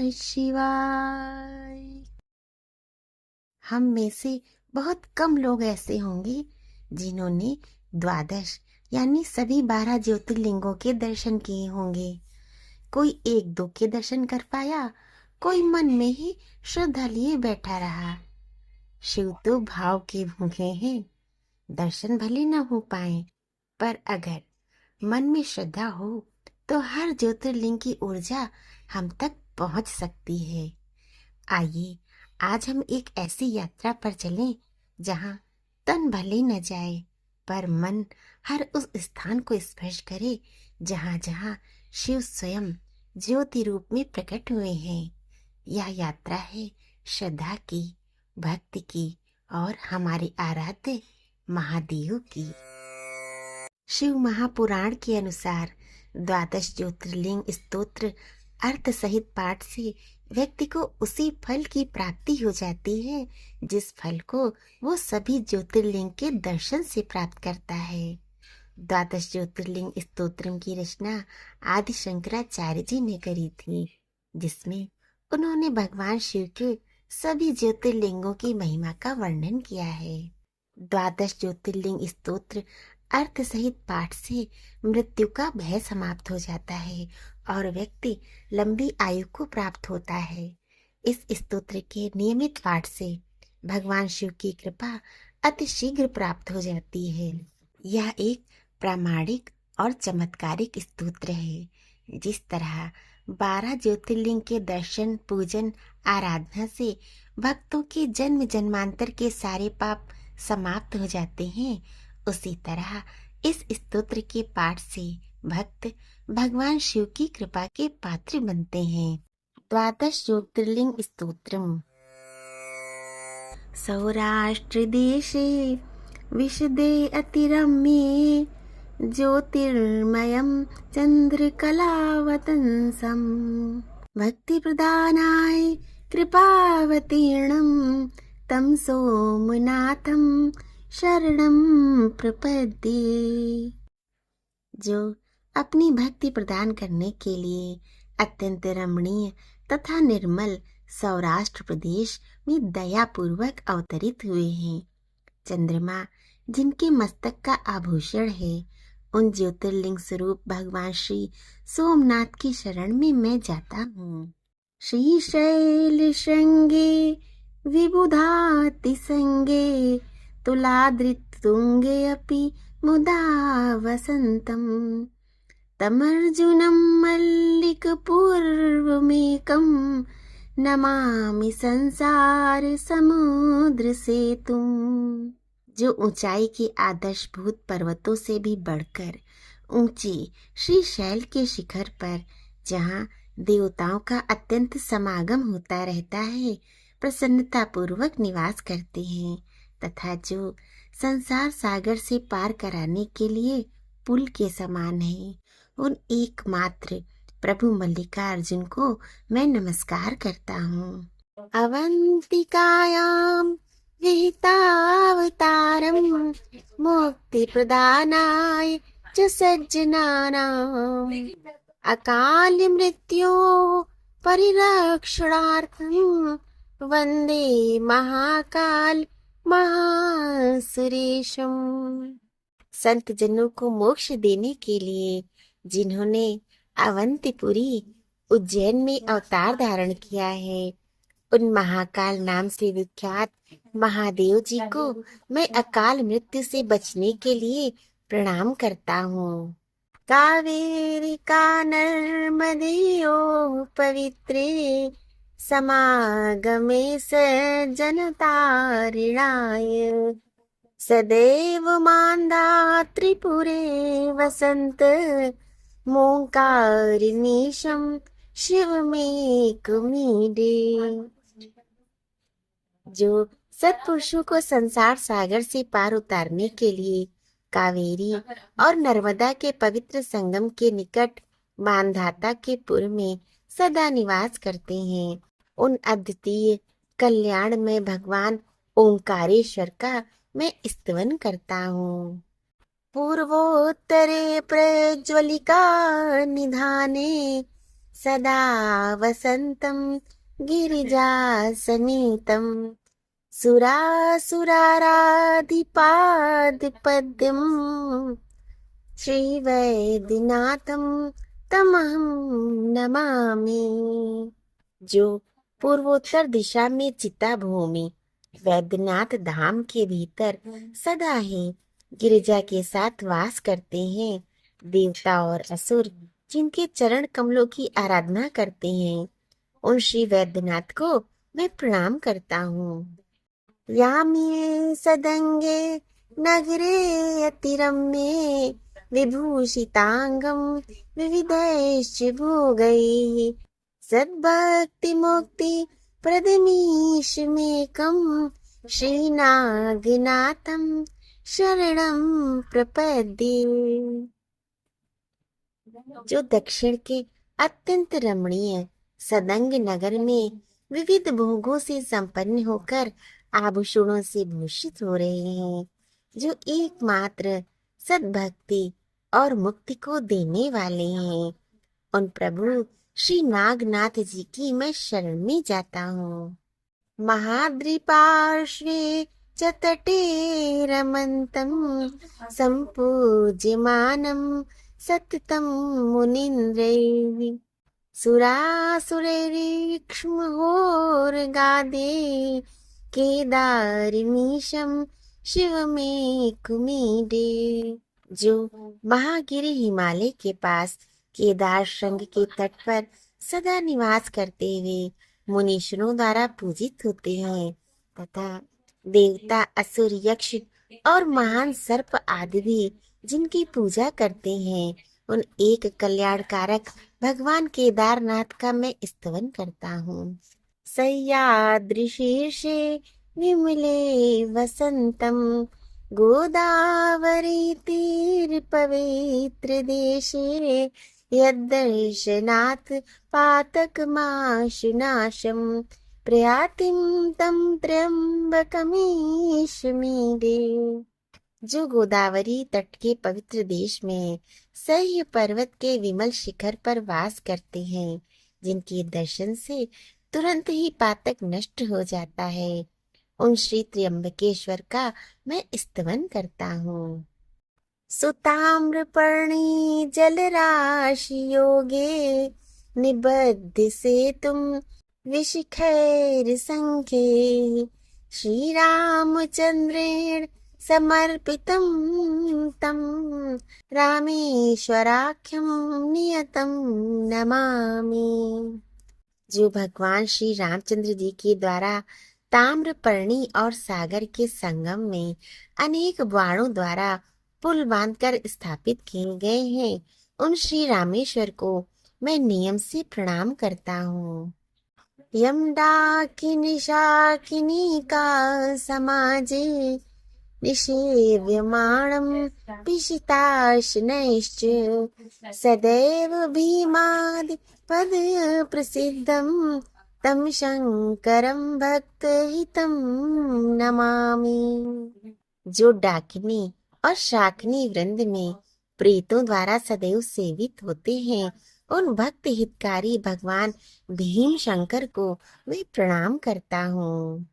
नमः शिवाय। हम में से बहुत कम लोग ऐसे होंगे जिन्होंने द्वादश यानी सभी 12 ज्योतिर्लिंगों के दर्शन किए होंगे। कोई एक दो के दर्शन कर पाया, कोई मन में ही श्रद्धा लिए बैठा रहा। शिव तो भाव के भूखे हैं, दर्शन भले न हो पाए, पर अगर मन में श्रद्धा हो तो हर ज्योतिर्लिंग की ऊर्जा हम तक पहुंच सकती है। आइए आज हम एक ऐसी यात्रा पर चलें जहां तन भले न जाए पर मन हर उस स्थान को स्पर्श करे जहां जहां शिव स्वयं ज्योति रूप में प्रकट हुए हैं। यह यात्रा है श्रद्धा की, भक्ति की और हमारे आराध्य महादेव की। शिव महापुराण के अनुसार द्वादश ज्योतिर्लिंग स्तोत्र अर्थ सहित पाठ से व्यक्ति को उसी फल की प्राप्ति हो जाती है जिस फल को वो सभी ज्योतिर्लिंग के दर्शन से प्राप्त करता है। द्वादश ज्योतिर्लिंग स्तोत्रम की रचना आदि शंकराचार्य जी ने करी थी, जिसमें उन्होंने भगवान शिव के सभी ज्योतिर्लिंगों की महिमा का वर्णन किया है। द्वादश ज्योतिर्लिंग स्तोत्र अर्थ सहित पाठ से मृत्यु का भय समाप्त हो जाता है और व्यक्ति लंबी आयु को प्राप्त होता है। इस स्तोत्र के नियमित पाठ से भगवान शिव की कृपा अति शीघ्र प्राप्त हो जाती है। यह एक प्रामाणिक और चमत्कारिक स्तोत्र है। जिस तरह 12 ज्योतिर्लिंग के दर्शन, पूजन, आराधना से भक्तों के जन्म जन्मांतर के सारे पाप समाप्त हो जाते हैं, उसी तरह इस स्तोत्र के पाठ से भक्त भगवान शिव की कृपा के पात्र बनते हैं। द्वादश ज्योतिर्लिंग स्तोत्रम। सौराष्ट्र देशे विशदे अतिरम्ये ज्योतिर्मयं चंद्रकलावतंसं भक्ति प्रदानाय कृपावतीर्णं तं सोमनाथं शरणं प्रपद्ये। जो अपनी भक्ति प्रदान करने के लिए अत्यंत रमणीय तथा निर्मल सौराष्ट्र प्रदेश में दयापूर्वक अवतरित हुए हैं। चंद्रमा जिनके मस्तक का आभूषण है, उन ज्योतिर्लिंग स्वरूप भगवान श्री सोमनाथ की शरण में मैं जाता हूँ। श्रीशैल श्रृंगे विबुधाति संगे तुलाद्रितुंगे अपि मुदा वसंतम तमर्जुनं मल्लिकपूर्वमेकं नमामि संसार समुद्र सेतुं। जो ऊंचाई के आदर्शभूत पर्वतों से भी बढ़कर ऊंची श्रीशैल के शिखर पर, जहाँ देवताओं का अत्यंत समागम होता रहता है, प्रसन्नता पूर्वक निवास करते हैं, तथा जो संसार सागर से पार कराने के लिए पुल के समान है, उन एकमात्र प्रभु मल्लिकार्जुन को मैं नमस्कार करता हूँ। अवंतिकायां विहितावतारं मुक्ति प्रदानाय च सज्जनानां अकाल मृत्यो परिरक्षणार्थं वंदे महाकाल महासुरेशम। संत जनों को मोक्ष देने के लिए जिन्होंने अवंतीपुरी उज्जैन में अवतार धारण किया है, उन महाकाल नाम से विख्यात महादेव जी को मैं अकाल मृत्यु से बचने के लिए प्रणाम करता हूँ। कावेरी का नर्मदेयो पवित्रे समागमे सज्जनतारिणाय सदैव मान्दा त्रिपुरे वसंत मोंकारिणीशं शिवमेकमीडे। जो सत्पुरुषों को संसार सागर से पार उतारने के लिए कावेरी और नर्मदा के पवित्र संगम के निकट मानधाता के पुर में सदा निवास करते हैं, उन अद्वितीय कल्याण में भगवान ओंकारेश्वर का मैं स्तवन करता हूँ। पूर्वोत्तरे प्रज्वलिका निधाने सदा वसन्तं गिरिजासनीतं सुरासुराराधिपादिपद्यम् श्रीवैद्यनाथं तमहं नमामि। जो पूर्वोत्तर दिशा में चिता भूमि वैद्यनाथ धाम के भीतर सदा ही गिरिजा के साथ वास करते हैं, देवता और असुर जिनके चरण कमलों की आराधना करते हैं, उन श्री वैद्यनाथ को मैं प्रणाम करता हूँ। यामिये सदंगे नगरे अतिरम्ये विभूषितांगम विविधैश्च भोगैः सद्भक्ति मुक्ति प्रदमीशमेकं श्रीनागनाथं शरणं प्रपद्ये। जो दक्षिण के अत्यंत रमणीय सदंग नगर में विविध भोगों से संपन्न होकर आभूषणों से भूषित हो रहे हैं, जो एकमात्र सद्भक्ति और मुक्ति को देने वाले हैं, उन प्रभु श्री नागनाथ जी की मैं शरण में जाता हूँ। महाद्रिपार्श्वे च तटे रमन्तं सम्पूज्यमानं सततं मुनीन्द्रैः सुरासुरैरीक्ष्महोर्गादे केदारमीशं शिवमेकुमीडे। जो महागिरि हिमालय के पास केदार श्रृंग के तट पर सदा निवास करते हुए मुनीश्वरों द्वारा पूजित होते हैं तथा देवता असुर यक्ष और महान सर्प आदि भी जिनकी पूजा करते हैं, उन एक कल्याणकारक भगवान केदारनाथ का मैं स्तवन करता हूँ। सह्याद्रिशीर्षे विमले वसंतम गोदावरी तीर पवित्र देशे यद्दर्शनाथ पातकमाशुनाशं प्रयातिं तं त्र्यंबकमीशमीडे। जो गोदावरी तट के पवित्र देश में सह्य पर्वत के विमल शिखर पर वास करते हैं, जिनके दर्शन से तुरंत ही पातक नष्ट हो जाता है, उन श्री त्र्यंबकेश्वर का मैं स्तवन करता हूँ। सुताम्रपर्णी जलराशि योगे निबद्ध सेतुं विशिखैर संख्ये श्री रामचंद्रेण समर्पितं तं रामेश्वराख्यं नियतं नमामि। जो भगवान श्री रामचंद्र जी के द्वारा ताम्रपर्णी और सागर के संगम में अनेक बाणों द्वारा पुल बांधकर स्थापित किए गए हैं, उन श्री रामेश्वर को मैं नियम से प्रणाम करता हूँ। यमडाकिनी शाकिनी का समाजे निषेव्यमाणं पिशिताशनैश्च सदैव भीमादि पद प्रसिद्धं तं शंकरं भक्तहितं नमामि। जो डाकिनी और शाकिनी वृंद में प्रेतों द्वारा सदैव सेवित होते हैं, उन भक्त हितकारी भगवान भीम शंकर को मैं प्रणाम करता हूँ।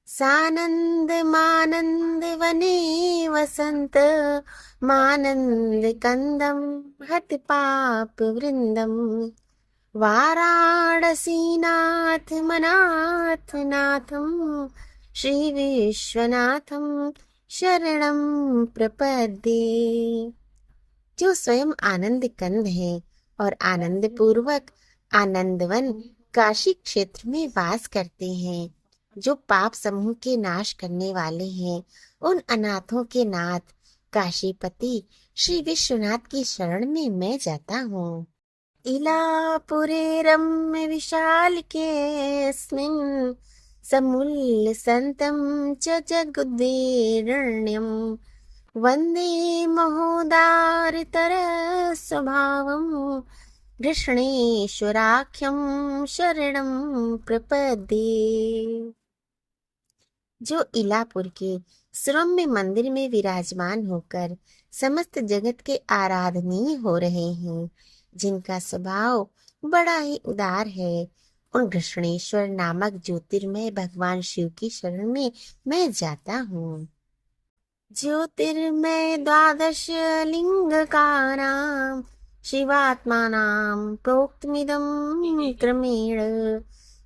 सानंद मानंद वने वसंत मानंद कंदम हत पाप वृंदम वाराणसीनाथ मनाथ नाथम श्री विश्वनाथम शरणं प्रपद्ये। जो स्वयं आनंद कंद है और आनंद पूर्वक आनंदवन काशी क्षेत्र में वास करते हैं, जो पाप समूह के नाश करने वाले हैं, उन अनाथों के नाथ काशीपति श्री विश्वनाथ की शरण में मैं जाता हूँ। इलापुरे रम्य विशाल के अस्मिन् समुल्ल संतं च जगुद्वेरण्यं वंदे महोदारतर स्वभावं कृष्णेश्वराख्यं शरणं प्रपद्ये। जो इलापुर के सुरम्य मंदिर में विराजमान होकर समस्त जगत के आराधनीय हो रहे हैं, जिनका स्वभाव बड़ा ही उदार है। उन घृष्णेश्वर नामक ज्योतिर्मय भगवान शिव की शरण में मैं जाता हूँ। ज्योतिर्मय द्वादश लिंग का नाम शिवात्मानां प्रोक्तमिदं क्रमेण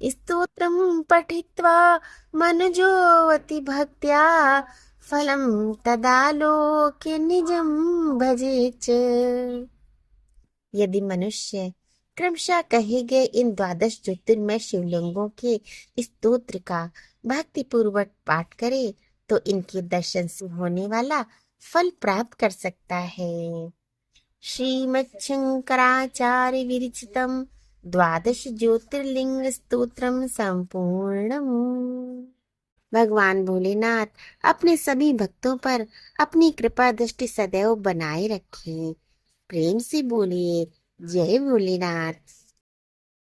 स्तोत्रं पठित्वा मनुजो अति भक्त्या फलं तदालोक्य निजं भजेच। यदि मनुष्य क्रमशः कहे गए इन द्वादश ज्योतिर्मय शिवलिंगों के स्तोत्र का भक्ति पूर्वक पाठ करे तो इनके दर्शन से होने वाला फल प्राप्त कर सकता है। श्रीमच्छंकराचार्य विरचितम द्वादश ज्योतिर्लिंग स्तोत्रम संपूर्णम। भगवान भोलेनाथ अपने सभी भक्तों पर अपनी कृपा दृष्टि सदैव बनाए रखें। प्रेम से बोलिए जय भोलेनाथ।